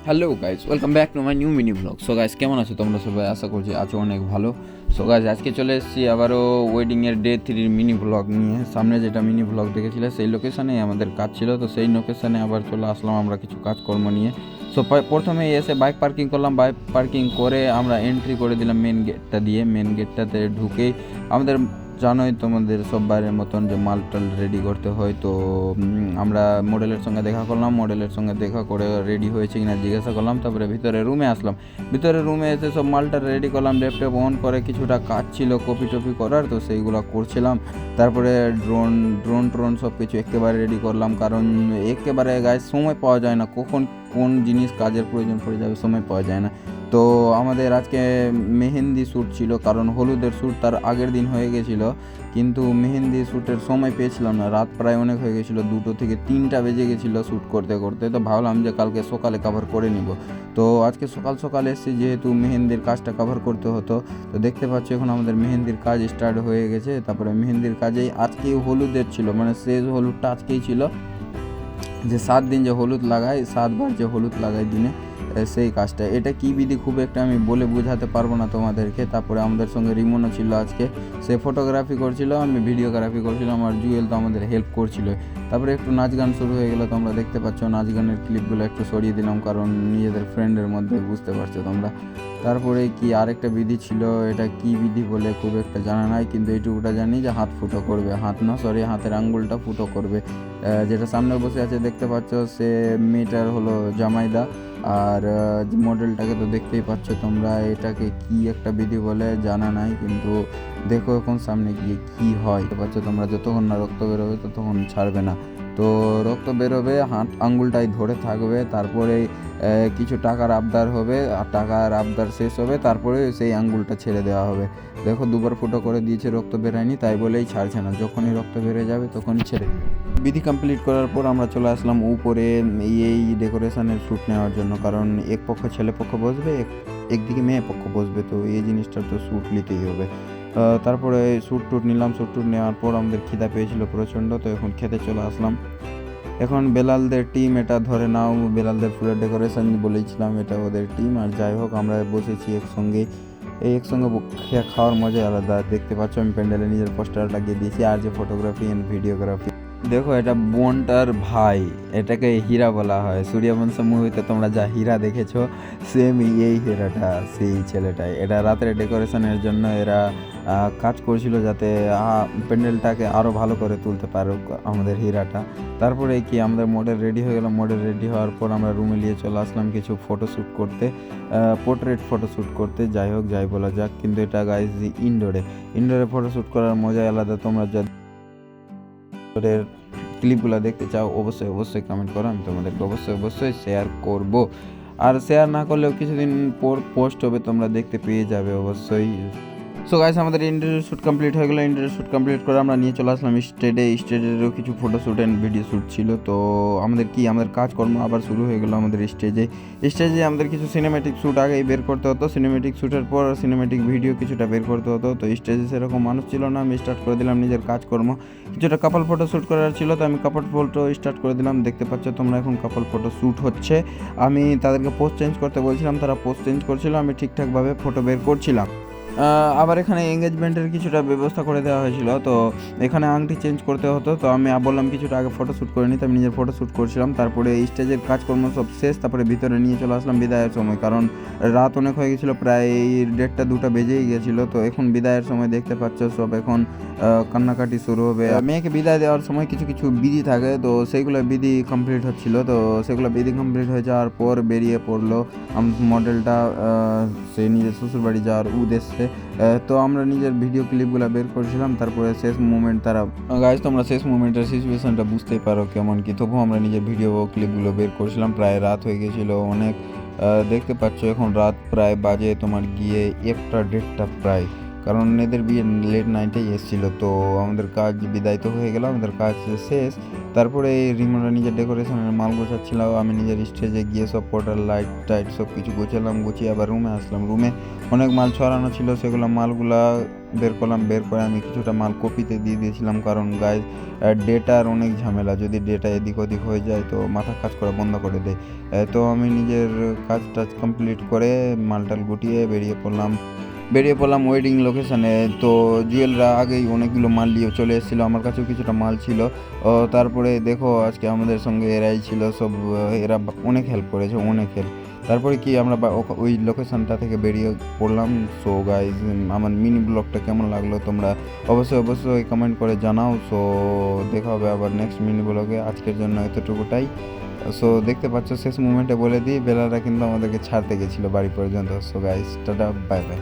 Hello guys, welcome back to my new mini blog. So guys, কেমন আছো তোমরা সবাই? আশা করছি আছো অনেক ভালো। সো গাইজ, আজকে চলে এসেছি আবারও ওয়েডিংয়ের ডে 3 মিনি ব্লগ নিয়ে। সামনে যেটা মিনি ব্লগ দেখেছিলে সেই লোকেশানেই আমাদের কাজ ছিল, তো সেই লোকেশানে আবার চলে আসলাম আমরা কিছু কাজকর্ম নিয়ে। সো প্রথমে এসে বাইক পার্কিং করলাম। বাইক পার্কিং করে আমরা এন্ট্রি করে দিলাম মেন গেটটা দিয়ে। মেন গেটটাতে ঢুকেই আমাদের জানোই তোমাদের সব বাইরের মতন যে মাল টাল রেডি করতে হয়। তো আমরা মডেলের সঙ্গে দেখা করলাম। মডেলের সঙ্গে দেখা করে রেডি হয়েছে কিনা জিজ্ঞাসা করলাম। তারপরে ভিতরে রুমে আসলাম। ভিতরে রুমে এসে সব মালটা রেডি করলাম। ল্যাপটপ অন করে কিছুটা কাজ ছিল কপি টপি করার, তো সেইগুলো করছিলাম। তারপরে ড্রোন সব কিছু একেবারে রেডি করলাম, কারণ একেবারে গায়ে সময় পাওয়া যায় না, কখন কোন জিনিস কাজের প্রয়োজন পড়ে যাবে সময় পাওয়া যায় না। তো আমাদের আজকে মেহেন্দি শ্যুট ছিল, কারণ হলুদের শ্যুট তার আগের দিন হয়ে গেছিলো, কিন্তু মেহেন্দি শ্যুটের সময় পেয়েছিলাম না। রাত প্রায় অনেক হয়ে গেছিলো, 2টো থেকে 3টা বেজে গেছিলো শ্যুট করতে করতে। তো ভাবলাম যে কালকে সকালে কভার করে নিব। তো আজকে সকাল সকাল এসেছি, যেহেতু মেহেন্দির কাজটা কভার করতে হতো। তো দেখতে পাচ্ছি এখন আমাদের মেহেন্দির কাজ স্টার্ট হয়ে গেছে। তারপরে মেহেন্দির কাজেই আজকেই হলুদের ছিল, মানে শেষ হলুদটা আজকেই ছিল। যে 7 দিন যে হলুদ লাগায়, 7বার যে হলুদ লাগায় দিনে, সেই কাজটা। এটা কী বিধি খুব একটা আমি বলে বোঝাতে পারবো না তোমাদেরকে। তারপরে আমাদের সঙ্গে রিমনও ছিল আজকে, সে ফটোগ্রাফি করছিল, আমি ভিডিওগ্রাফি করছিলাম, আর জুয়েল তো আমাদের হেল্প করছিল। তারপরে একটু নাচ গান শুরু হয়ে গেলো, তোমরা দেখতে পাচ্ছ। নাচ গানের ক্লিপগুলো একটু সরিয়ে দিলাম, কারণ নিজেদের ফ্রেন্ডের মধ্যে বুঝতে পারছো তোমরা। তারপরে কি আরেকটা বিধি ছিল, এটা কি বিধি বলে খুব একটা জানা নাই, কিন্তু এইটুকুটা জানি যে হাত ফুটো করবে, হাতের আঙ্গুলটা ফুটো করবে। যেটা সামনে বসে আছে দেখতে পাচ্ছ, সে মেয়েটার হলো জামাইদা। আর মডেলটাকে তো দেখতেই পাচ্ছ তোমরা। এটাকে কি একটা বিধি বলে জানা নাই, কিন্তু দেখো এখন সামনে গিয়ে কি হয়। পাচ্ছ তোমরা, যতক্ষণ না রক্ত বেরোবে ততক্ষণ ছাড়বে না। তো রক্ত বেরোবে, হাত আঙ্গুলটাই ধরে থাকবে। তারপরে কিছু টাকার আবদার হবে, আর টাকার আবদার শেষ হবে, তারপরে সেই আঙ্গুলটা ছেড়ে দেওয়া হবে। দেখো 2বার ফুটো করে দিয়েছে, রক্ত বেরোয়নি, তাই বলেই ছাড়ছে না। যখনই রক্ত বেরোয় যাবে তখনই ছেড়ে দেবে। বিধি কমপ্লিট করার পর আমরা চলে আসলাম উপরে এই ডেকোরেশনের শ্যুট নেওয়ার জন্য, কারণ এক পক্ষ ছেলে পক্ষ বসবে, একদিকে মেয়ে পক্ষ বসবে, তো এই জিনিসটার তো শ্যুট নিতেই হবে। তারপরে শ্যুট টুট নিলাম। শ্যুট টুট নেওয়ার পর আমাদের খিদা পেয়েছিল প্রচণ্ড, তো এখন খেতে চলে আসলাম। এখন বেলালদের টিম, এটা ধরে নাও বেলালদের ফুলের ডেকোরেশন বলেছিলাম, এটা ওদের টিম। আর যাই হোক, আমরা বসেছি একসঙ্গে। এই একসঙ্গে খাওয়ার মজাই আলাদা। দেখতে পাচ্ছ আমি প্যান্ডেলে নিজের পোস্টার লাগিয়ে দিয়েছি, আর যে ফটোগ্রাফি অ্যান্ড ভিডিওগ্রাফি। দেখো, এটা বোনটার ভাই, এটাকে হীরা বলা হয়। সূর্যবংশ মুভিতে তোমরা যা হীরা দেখেছো, সেম এই হীরাটা সেই ছেলেটাই। এটা রাতের ডেকোরেশনের জন্য এরা কাজ করছিল, যাতে প্যান্ডেলটাকে আরও ভালো করে তুলতে পারুক আমাদের হীরাটা। তারপরে কি আমাদের মডেল রেডি হয়ে গেল। মডেল রেডি হওয়ার পর আমরা রুমে নিয়ে চলে আসলাম কিছু ফটোশ্যুট করতে, পোর্ট্রেট ফটোশ্যুট করতে। যাই হোক, যাই বলা যাক, কিন্তু এটা গাইজ ইনডোরে ফটোশ্যুট করার মজাই আলাদা। তোমরা যা ক্লিপগুলো দেখতে চাও অবশ্যই কমেন্ট করো, আমি তোমাদেরকে অবশ্যই শেয়ার করব। আর শেয়ার না করলেও কিছুদিন পর পোস্ট হবে, তোমরা দেখতে পেয়ে যাবে অবশ্যই। সো গাইস, আমাদের ইন্টারভিউ শ্যুট কমপ্লিট হয়ে গেলো। ইন্টারভিউ শ্যুট কমপ্লিট করে আমরা নিয়ে চলে আসলাম স্টেজেরও কিছু ফটোশ্যুট অ্যান্ড ভিডিও শ্যুট ছিল। তো আমাদের কাজকর্ম আবার শুরু হয়ে গেলো। আমাদের স্টেজে আমাদের কিছু সিনেমেটিক শ্যুট আগেই বের করতে হতো, সিনেমেটিক শ্যুটের পর সিনেমেটিক ভিডিও কিছুটা বের করতে হতো। তো স্টেজে সেরকম মানুষ ছিল না, আমি স্টার্ট করে দিলাম নিজের কাজকর্ম। কিছুটা কাপল ফটো শ্যুট করার ছিল, তো আমি কাপল ফটো স্টার্ট করে দিলাম। দেখতে পাচ্ছ তোমরা, এখন কাপল ফটো শ্যুট হচ্ছে। আমি তাদেরকে পোস্ট চেঞ্জ করতে বলছিলাম, তারা পোস্ট চেঞ্জ করছিল, আমি ঠিকঠাকভাবে ফটো বের করছিলাম। আবার এখানে এঙ্গেজমেন্টের কিছুটা ব্যবস্থা করে দেওয়া হয়েছিল, তো এখানে আংটি চেঞ্জ করতে হতো। তো আমি বললাম কিছুটা আগে ফটোশ্যুট করে নিতে, আমি নিজের ফটোশ্যুট করছিলাম। তারপরে স্টেজের কাজকর্ম সব শেষ, তারপরে ভিতরে নিয়ে চলে আসলাম বিদায়ের সময়, কারণ রাত অনেক হয়ে গেছিলো, প্রায় 1:30-2টা বেজেই গেছিলো। তো এখন বিদায়ের সময় দেখতে পাচ্ছ সব এখন কান্নাকাটি শুরু হবে। মেয়েকে বিদায় দেওয়ার সময় কিছু কিছু বিধি থাকে, তো সেইগুলো বিধি কমপ্লিট হচ্ছিলো। তো সেগুলো বিধি কমপ্লিট হয়ে যাওয়ার পর বেরিয়ে পড়লো মডেলটা সে নিজের শ্বশুরবাড়ি যাওয়ার উদ্দেশ্যে। তো আমরা নিজের ভিডিও ক্লিপগুলো বের করছিলাম। তারপরে শেষ মুমেন্ট, গাইজ তোমরা শেষ মুমেন্টের সিচুয়েশনটা বুঝতেই পারো কেমন কি। তবুও আমরা নিজের ভিডিও ক্লিপগুলো বের করছিলাম। প্রায় রাত হয়ে গেছিলো অনেক। দেখতে পাচ্ছ এখন রাত প্রায় বাজে তোমার গিয়ে 1টা 1:30 প্রায়। কারণ এদের বিয়ে লেট নাইটেই এসেছিলো। তো আমাদের কাজ বিদায় তো হয়ে গেল, আমাদের কাজ শেষ। তারপরে রিমোরা নিজের ডেকোরেশনের মাল গোছাচ্ছিল, আমি নিজের স্টেজে গিয়ে সব পোর্টাল লাইট টাইট সব কিছু গোছালাম, গুছিয়ে আবার রুমে আসলাম। রুমে অনেক মাল ছড়ানো ছিল, সেগুলো মালগুলা বের করলাম। বের করে আমি কিছুটা মাল কপিতে দিয়ে দিয়েছিলাম, কারণ গাইজ ডেটার অনেক ঝামেলা, যদি ডেটা এদিক ওদিক হয়ে যায় তো মাথা কাজ করা বন্ধ করে দেয়। তো আমি নিজের কাজ টাজ কমপ্লিট করে মালটাল গুটিয়ে বেরিয়ে পড়লাম ওয়েডিং লোকেশানে। তো জুয়েলরা আগেই অনেকগুলো মাল নিয়ে চলে এসেছিলো, আমার কাছেও কিছুটা মাল ছিল। তারপরে দেখো আজকে আমাদের সঙ্গে এরাই ছিল সব, এরা অনেক হেল্প করেছে, অনেক হেল্প। তারপরে কি আমরা ওই লোকেশানটা থেকে বেরিয়ে পড়লাম। সো গাইজ, আমার মিনি ব্লগটা কেমন লাগলো তোমরা অবশ্যই কমেন্ট করে জানাও। সো দেখা হবে আবার নেক্সট মিনি ব্লগে, আজকের জন্য এতটুকুটাই। সো দেখতে পাচ্ছ শেষ মুমেন্টে বলে দিই, বেলারা কিন্তু আমাদেরকে ছাড়তে গেছিলো বাড়ি পর্যন্ত। So guys, tata, bye bye.